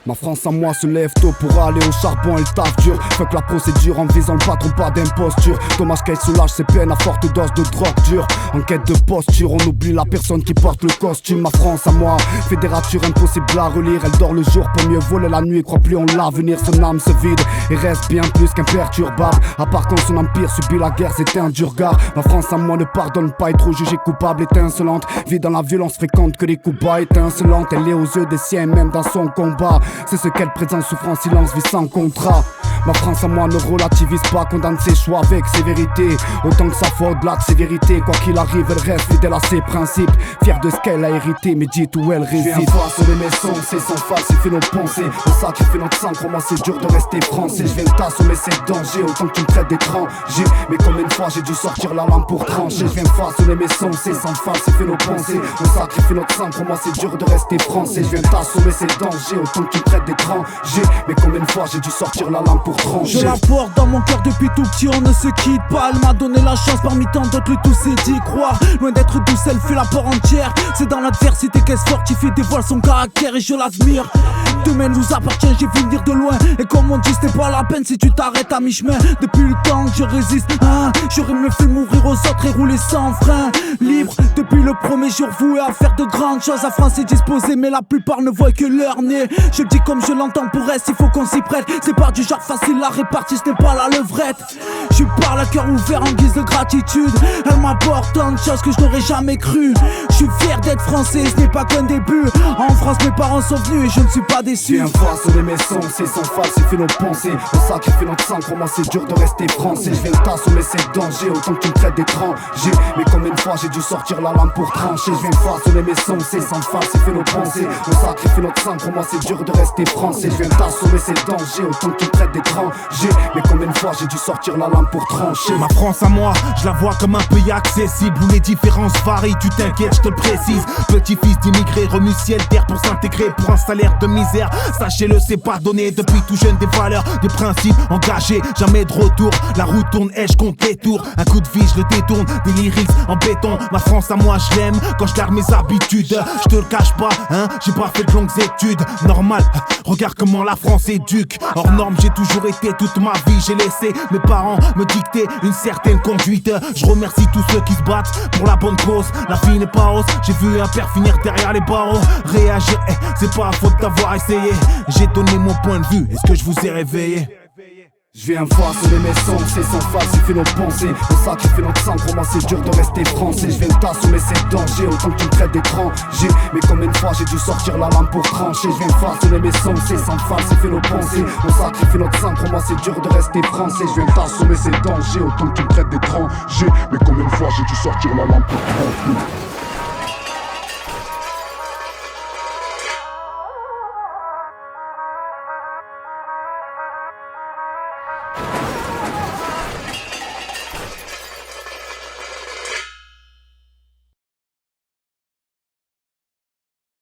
Ma France à moi se lève tôt pour aller au charbon et le taf dur. Fuck la procédure en visant le patron, pas d'imposture. Dommage qu'elle soulage ses peines à forte dose de drogue dure. En quête de posture, on oublie la personne qui porte le costume. Ma France à moi, fédérature impossible à relire. Elle dort le jour pour mieux voler la nuit, croit plus en l'avenir. Son âme se vide et reste bien plus qu'imperturbable. À part quand son empire subit la guerre, c'était un dur gars. Ma France à moi ne pardonne pas, est trop jugée coupable, étincelante. Vit dans la violence fréquente que les coups bas, étincelante. Elle est aux yeux des siens, même dans son combat. C'est ce qu'elle présente, souffre en silence, vit sans contrat. Ma France à moi ne relativise pas, condamne ses choix avec sévérité. Autant que ça faut au-delà de ses vérités. Quoi qu'il arrive, elle reste fidèle à ses principes. Fière de ce qu'elle a hérité, mais dit où elle réside. J'viens façonner mes sons, c'est sans falsifier nos pensées. On sacrifie notre sang, comment c'est dur de rester français. J'viens t'assommer, c'est danger, autant que tu me traites d'étranger. Mais combien de fois j'ai dû sortir la lame pour trancher. J'viens façonner mes sons, c'est sans falsifier nos pensées. On sacrifie notre sang, comment c'est dur de rester français. J'viens t'assommer, c'est danger, autant que tu me traites d'étranger. Mais combien de fois j'ai dû sortir la lame pour trancher. Je la porte dans mon cœur depuis tout petit, on ne se quitte pas. Elle m'a donné la chance parmi tant d'autres, le tout c'est d'y croire. Loin d'être douce, elle fait la part entière. C'est dans l'adversité qu'elle se fortifie, dévoile son caractère et je l'admire. Demain nous appartient, j'ai vu venir de loin. Et comme on dit, c'était pas la peine si tu t'arrêtes à mi-chemin. Depuis le temps que je résiste, j'aurais mieux fait mourir aux autres et rouler sans frein. Libre, depuis le premier jour voué à faire de grandes choses. La France est disposée, mais la plupart ne voient que leur nez. Je le dis comme je l'entends pour elle, il faut qu'on s'y prête. C'est pas du genre facile, la répartie, ce n'est pas la levrette. Je parle à cœur ouvert en guise de gratitude. Elle m'apporte tant de choses que je n'aurais jamais cru. Je suis fier d'être français, ce n'est pas qu'un début. En France mes parents sont venus et je ne suis pas déçu. J'viens façonner mes sons, c'est sans falsifier nos pensées. On sacrifie notre sang, comment c'est dur de rester français. J'viens t'assommer, c'est danger, autant que tu me traites d'étranger. Mais combien de fois j'ai dû sortir la lame pour trancher. J'viens façonner mes sons, c'est sans falsifier nos pensées. On sacrifie notre sang, comment c'est dur de rester français. J'viens t'assommer, c'est danger, autant que tu me traites d'étranger. Mais combien de fois j'ai dû sortir la lame pour trancher. Ma France à moi, je la vois comme un pays accessible où les différences varient, tu t'inquiètes, je te le précise. Petit-fils d'immigrés, remue ciel terre pour s'intégrer pour un salaire de misère. Sachez-le, c'est pardonné depuis tout jeune, des valeurs, des principes engagés, jamais de retour. La route tourne et je compte les tours. Un coup de vie, je le détourne, des lyrics en béton. Ma France à moi, je l'aime quand je garde mes habitudes. Je te le cache pas, j'ai pas fait de longues études. Normal, regarde comment la France éduque. Hors norme, j'ai toujours été toute ma vie. J'ai laissé mes parents me dicter une certaine conduite. Je remercie tous ceux qui se battent pour la bonne cause. La vie n'est pas hausse, j'ai vu un père finir derrière les barreaux. Réagir, c'est pas à faute d'avoir essayé. J'ai donné mon point de vue, est-ce que je vous ai réveillé? J'viens façonner mes sons, c'est sans falsifier nos pensées. On sacrifie notre sang, comment c'est dur de rester français. J'viens t'assommer, c'est danger, autant que tu me traites d'étranger. Mais combien de fois j'ai dû sortir la lame pour trancher. J'viens façonner mes sons, c'est sans falsifier nos pensées. On sacrifie notre sang, comment c'est dur de rester français. J'viens t'assommer, c'est danger, autant que tu me traites d'étranger. Mais combien de fois j'ai dû sortir la lame pour trancher.